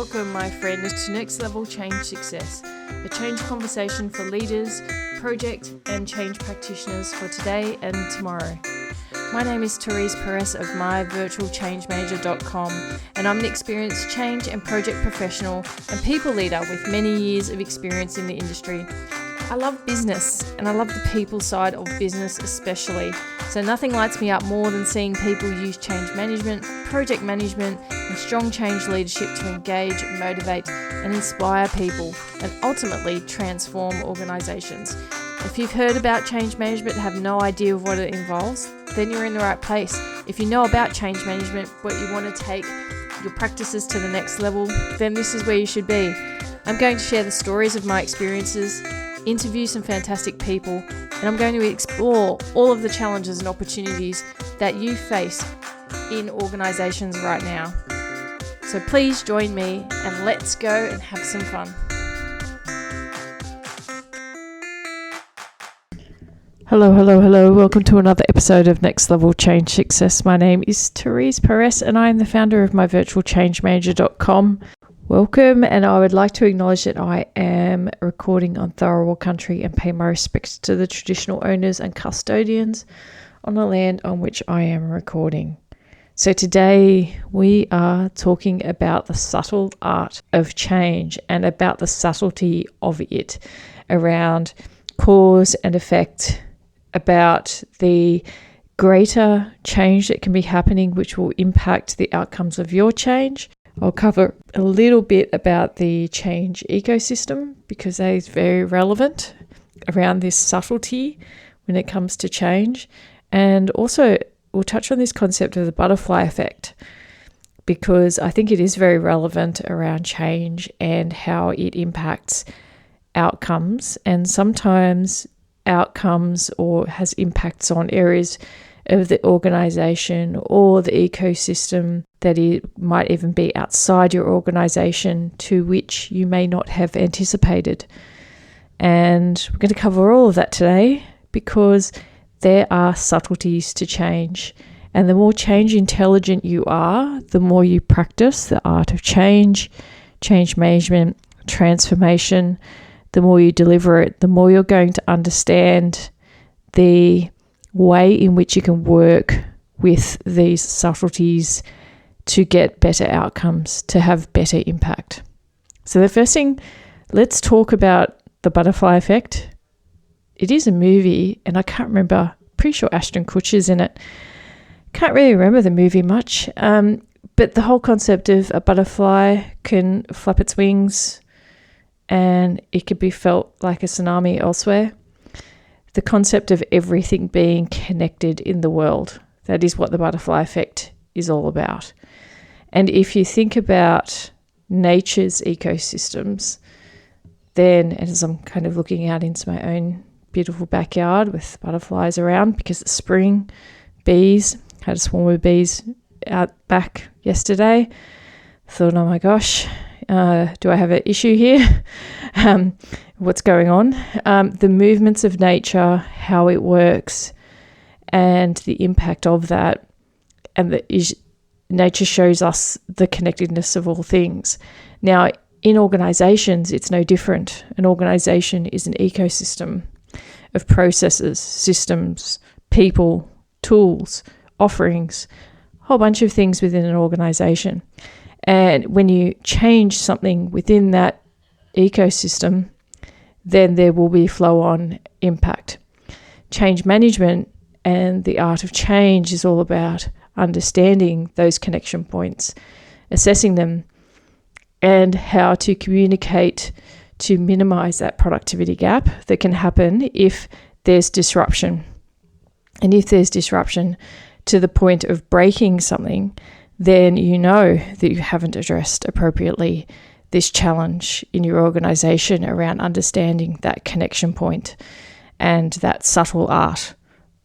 Welcome, my friend, to Next Level Change Success, a change conversation for leaders, project and change practitioners for today and tomorrow. My name is Therese Perez of myvirtualchangemanager.com, and I'm an experienced change and project professional and people leader with many years of experience in the industry. I love business, and I love the people side of business especially. So nothing lights me up more than seeing people use change management, project management, and strong change leadership to engage, motivate, and inspire people, and ultimately transform organisations. If you've heard about change management and have no idea of what it involves, then you're in the right place. If you know about change management, but you want to take your practices to the next level, then this is where you should be. I'm going to share the stories of my experiences, interview some fantastic people, and I'm going to explore all of the challenges and opportunities that you face in organisations right now. So please join me and let's go and have some fun. Hello. Welcome to another episode of Next Level Change Success. My name is Therese Perez and I am the founder of myvirtualchangemanager.com. Welcome, and I would like to acknowledge that I am recording on Tharawal country and pay my respects to the traditional owners and custodians on the land on which I am recording. So today we are talking about the subtle art of change and about the subtlety of it around cause and effect, about the greater change that can be happening which will impact the outcomes of your change. I'll cover a little bit about the change ecosystem because that is very relevant around this subtlety when it comes to change. And also we'll touch on this concept of the butterfly effect because I think it is very relevant around change and how it impacts outcomes, and sometimes outcomes or has impacts on areas of the organization or the ecosystem that it might even be outside your organization to which you may not have anticipated. And we're going to cover all of that today because there are subtleties to change. And the more change intelligent you are, the more you practice the art of change, change management, transformation, the more you deliver it, the more you're going to understand the way in which you can work with these subtleties to get better outcomes, to have better impact. So the first thing, let's talk about the butterfly effect. It is a movie, and I can't remember, pretty sure Ashton Kutcher's in it. Can't really remember the movie much, but the whole concept of a butterfly can flap its wings and it could be felt like a tsunami elsewhere. The concept of everything being connected in the world. That is what the butterfly effect is all about. And if you think about nature's ecosystems, then as I'm kind of looking out into my own beautiful backyard with butterflies around because it's spring, bees, had a swarm of bees out back yesterday. Thought, oh my gosh, do I have an issue here? What's going on? The movements of nature, how it works, and the impact of that. And nature shows us the connectedness of all things. Now, in organizations, it's no different. An organization is an ecosystem of processes, systems, people, tools, offerings, a whole bunch of things within an organization. And when you change something within that ecosystem, then there will be flow-on impact. Change management and the art of change is all about understanding those connection points, assessing them, and how to communicate to minimize that productivity gap that can happen if there's disruption. And if there's disruption to the point of breaking something, then you know that you haven't addressed appropriately this challenge in your organization around understanding that connection point and that subtle art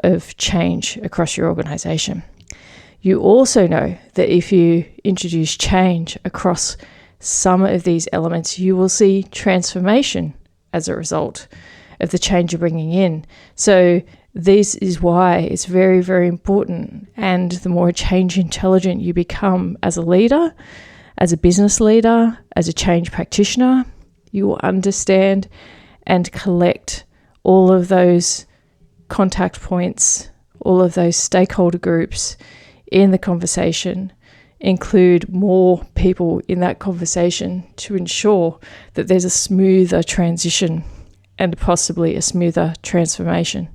of change across your organization. You also know that if you introduce change across some of these elements, you will see transformation as a result of the change you're bringing in. So this is why it's very, very important. And the more change intelligent you become as a leader, as a business leader, as a change practitioner, you will understand and collect all of those contact points, all of those stakeholder groups in the conversation, include more people in that conversation to ensure that there's a smoother transition and possibly a smoother transformation.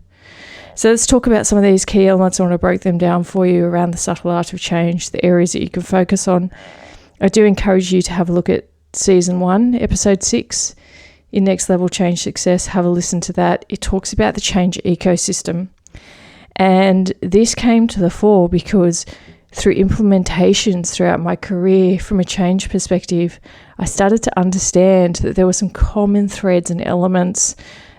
So let's talk about some of these key elements. I want to break them down for you around the subtle art of change, the areas that you can focus on. I do encourage you to have a look at season 1, episode 6 in Next Level Change Success. Have a listen to that. It talks about the change ecosystem. And this came to the fore because through implementations throughout my career from a change perspective, I started to understand that there were some common threads and elements,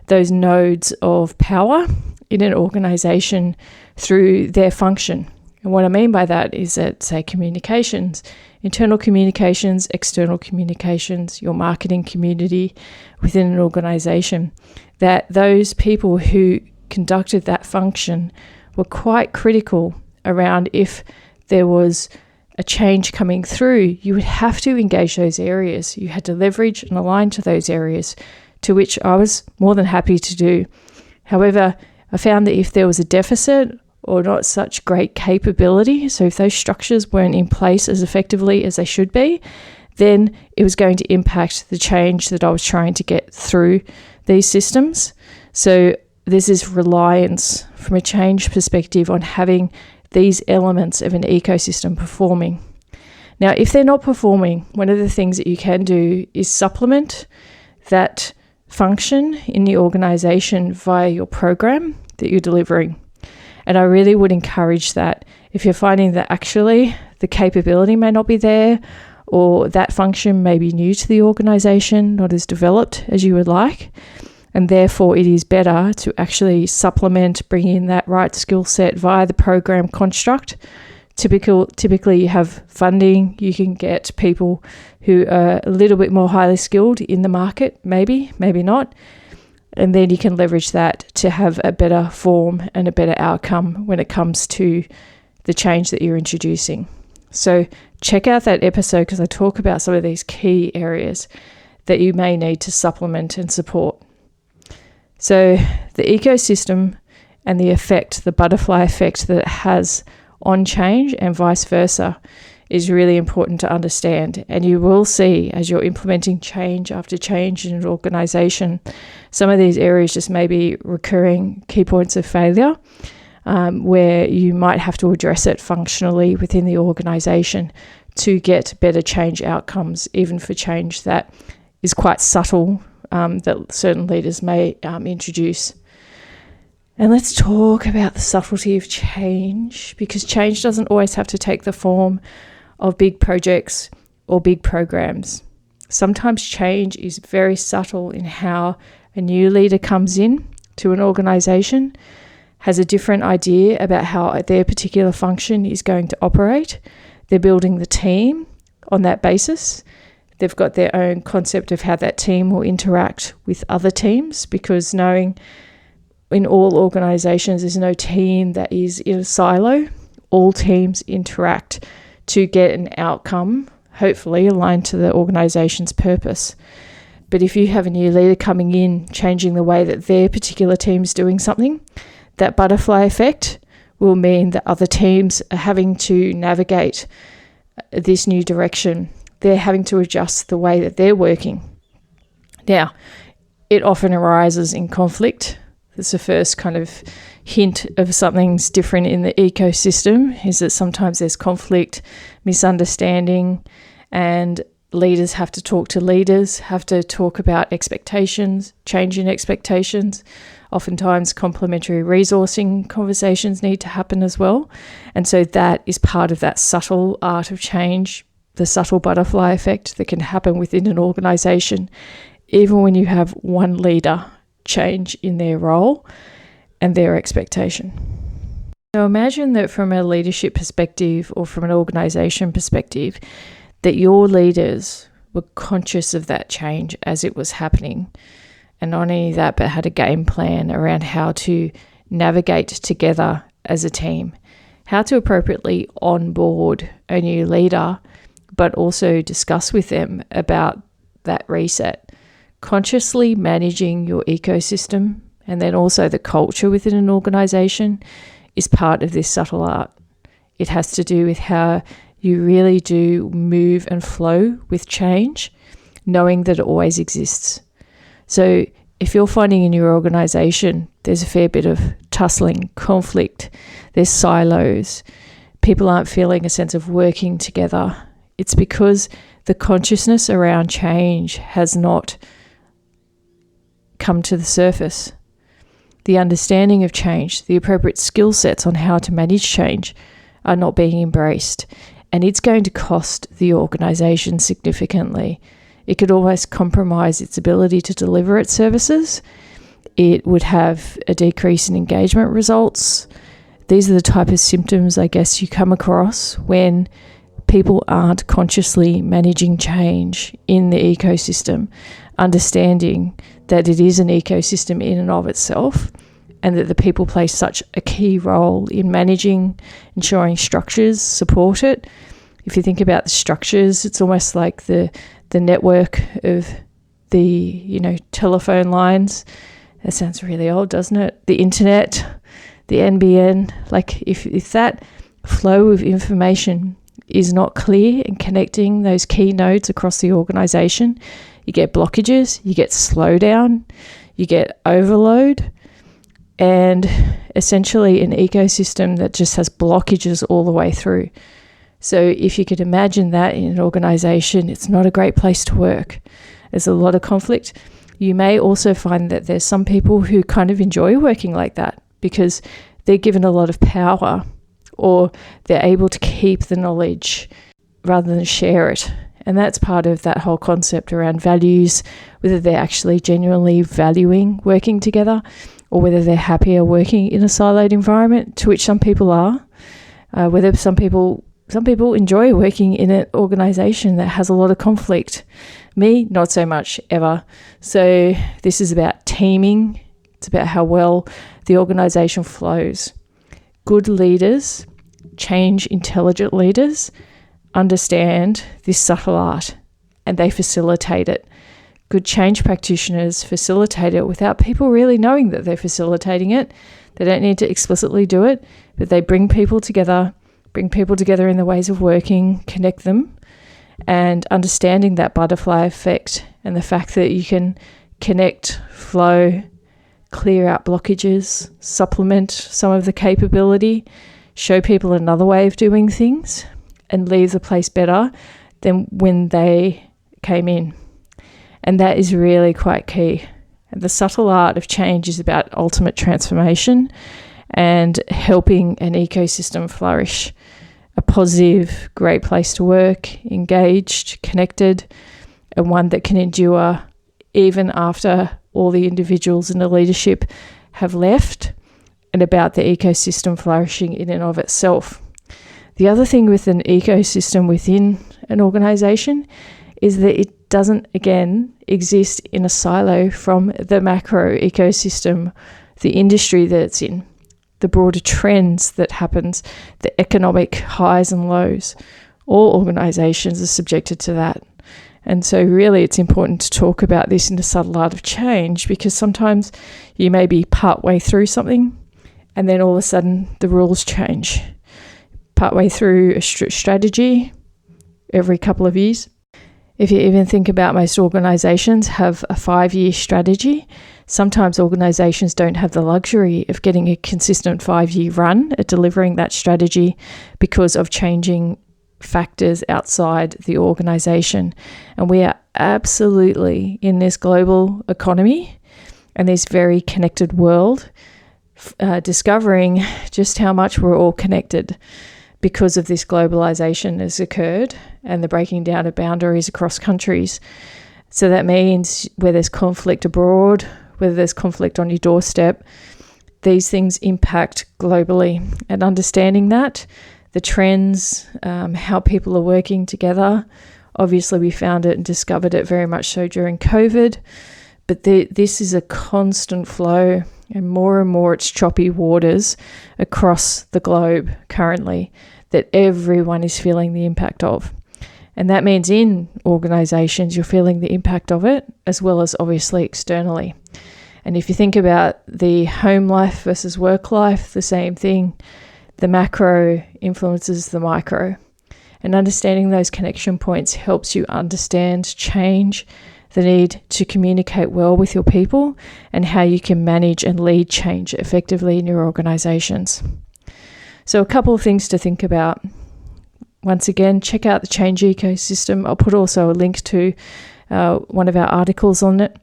those nodes of power in an organization through their function. And what I mean by that is that, say, communications, internal communications, external communications, your marketing community within an organization, that those people who conducted that function were quite critical around if there was a change coming through, you would have to engage those areas. You had to leverage and align to those areas, to which I was more than happy to do. However, I found that if there was a deficit or not such great capability, so if those structures weren't in place as effectively as they should be, then it was going to impact the change that I was trying to get through these systems. So there's this reliance from a change perspective on having these elements of an ecosystem performing. Now, if they're not performing, one of the things that you can do is supplement that function in the organization via your program that you're delivering. And I really would encourage that. If you're finding that actually the capability may not be there, or that function may be new to the organization, not as developed as you would like, and therefore it is better to actually supplement, bring in that right skill set via the program construct. Typically you have funding, you can get people who are a little bit more highly skilled in the market, maybe not, and then you can leverage that to have a better form and a better outcome when it comes to the change that you're introducing. So check out that episode because I talk about some of these key areas that you may need to supplement and support. So the ecosystem and the effect, the butterfly effect that it has on change and vice versa is really important to understand. And you will see as you're implementing change after change in an organization, some of these areas just may be recurring key points of failure where you might have to address it functionally within the organization to get better change outcomes, even for change that is quite subtle, that certain leaders may introduce. And let's talk about the subtlety of change, because change doesn't always have to take the form of big projects or big programs. Sometimes change is very subtle in how a new leader comes in to an organization, has a different idea about how their particular function is going to operate. They're building the team on that basis. They've got their own concept of how that team will interact with other teams, because knowing in all organizations there's no team that is in a silo. All teams interact to get an outcome, hopefully aligned to the organization's purpose. But if you have a new leader coming in, changing the way that their particular team's doing something, that butterfly effect will mean that other teams are having to navigate this new direction. They're having to adjust the way that they're working. Now, it often arises in conflict. That's the first kind of hint of something's different in the ecosystem, is that sometimes there's conflict, misunderstanding, and leaders have to talk to leaders, have to talk about expectations, change in expectations. Oftentimes complementary resourcing conversations need to happen as well. And so that is part of that subtle art of change, the subtle butterfly effect that can happen within an organization, even when you have one leader change in their role and their expectation. So imagine that from a leadership perspective or from an organization perspective, that your leaders were conscious of that change as it was happening. And not only that, but had a game plan around how to navigate together as a team, how to appropriately onboard a new leader but also discuss with them about that reset. Consciously managing your ecosystem and then also the culture within an organization is part of this subtle art. It has to do with how you really do move and flow with change, knowing that it always exists. So if you're finding in your organization there's a fair bit of tussling, conflict, there's silos, people aren't feeling a sense of working together, it's because the consciousness around change has not come to the surface. The understanding of change, the appropriate skill sets on how to manage change are not being embraced. And it's going to cost the organisation significantly. It could almost compromise its ability to deliver its services. It would have a decrease in engagement results. These are the type of symptoms, I guess, you come across when people aren't consciously managing change in the ecosystem, understanding that it is an ecosystem in and of itself, and that the people play such a key role in managing, ensuring structures support it. If you think about the structures, it's almost like the network of the, telephone lines. That sounds really old, doesn't it? The internet, the NBN. Like if that flow of information is not clear and connecting those key nodes across the organisation, you get blockages, you get slowdown, you get overload, and essentially an ecosystem that just has blockages all the way through. So if you could imagine that in an organisation, it's not a great place to work. There's a lot of conflict. You may also find that there's some people who kind of enjoy working like that because they're given a lot of power, or they're able to keep the knowledge rather than share it. And that's part of that whole concept around values, whether they're actually genuinely valuing working together or whether they're happier working in a siloed environment, to which some people are. Whether some people enjoy working in an organisation that has a lot of conflict. Me, not so much ever. So this is about teaming. It's about how well the organisation flows. Good leaders, change intelligent leaders, understand this subtle art and they facilitate it. Good change practitioners facilitate it without people really knowing that they're facilitating it. They don't need to explicitly do it, but they bring people together in the ways of working, connect them, and understanding that butterfly effect and the fact that you can connect, flow, clear out blockages, supplement some of the capability, show people another way of doing things, and leave the place better than when they came in. And that is really quite key. And the subtle art of change is about ultimate transformation and helping an ecosystem flourish. A positive, great place to work, engaged, connected, and one that can endure even after all the individuals in the leadership have left, and about the ecosystem flourishing in and of itself. The other thing with an ecosystem within an organisation is that it doesn't, again, exist in a silo from the macro ecosystem, the industry that it's in, the broader trends that happens, the economic highs and lows. All organisations are subjected to that. And so really it's important to talk about this in the subtle art of change, because sometimes you may be partway through something and then all of a sudden the rules change. Partway through a strategy every couple of years. If you even think about, most organisations have a 5-year strategy. Sometimes organisations don't have the luxury of getting a consistent 5-year run at delivering that strategy because of changing factors outside the organisation. And we are absolutely in this global economy and this very connected world, discovering just how much we're all connected because of this globalization has occurred and the breaking down of boundaries across countries. So that means where there's conflict abroad, whether there's conflict on your doorstep, these things impact globally. And understanding that, the trends, how people are working together, obviously we found it and discovered it very much so during COVID, but this is a constant flow, and more it's choppy waters across the globe currently that everyone is feeling the impact of. And that means in organisations, you're feeling the impact of it, as well as obviously externally. And if you think about the home life versus work life, the same thing. The macro influences the micro. And understanding those connection points helps you understand change, the need to communicate well with your people, and how you can manage and lead change effectively in your organisations. So a couple of things to think about. Once again, check out the change ecosystem. I'll put also a link to one of our articles on it.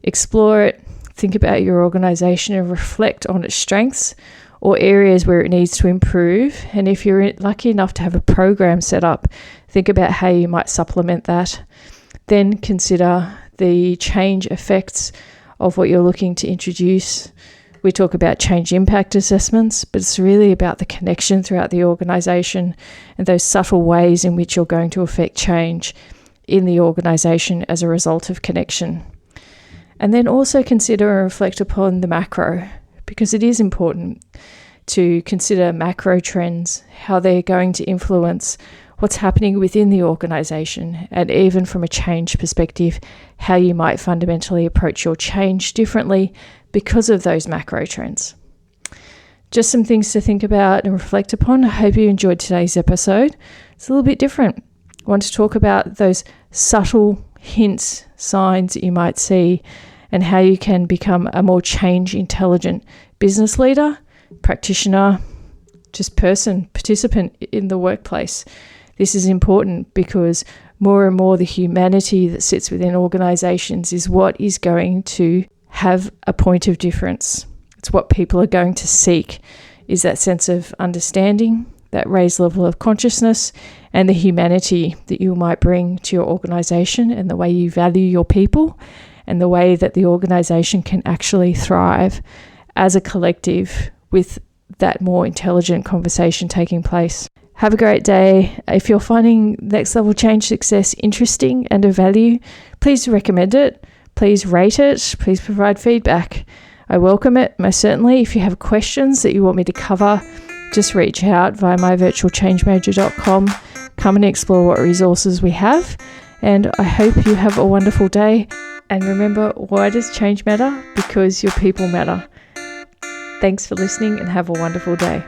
Explore it, think about your organisation and reflect on its strengths or areas where it needs to improve. And if you're lucky enough to have a program set up, think about how you might supplement that. Then consider the change effects of what you're looking to introduce. We talk about change impact assessments, but it's really about the connection throughout the organisation and those subtle ways in which you're going to affect change in the organisation as a result of connection. And then also consider and reflect upon the macro, because it is important to consider macro trends, how they're going to influence what's happening within the organisation, and even from a change perspective, how you might fundamentally approach your change differently because of those macro trends. Just some things to think about and reflect upon. I hope you enjoyed today's episode. It's a little bit different. I want to talk about those subtle hints, signs that you might see, and how you can become a more change intelligent business leader, practitioner, just person, participant in the workplace. This is important because more and more the humanity that sits within organisations is what is going to have a point of difference. It's what people are going to seek, is that sense of understanding, that raised level of consciousness, and the humanity that you might bring to your organisation, and the way you value your people, and the way that the organisation can actually thrive as a collective with that more intelligent conversation taking place. Have a great day. If you're finding Next Level Change Success interesting and of value, please recommend it. Please rate it. Please provide feedback. I welcome it, most certainly. If you have questions that you want me to cover, just reach out via myvirtualchangemanager.com. Come and explore what resources we have. And I hope you have a wonderful day. And remember, why does change matter? Because your people matter. Thanks for listening and have a wonderful day.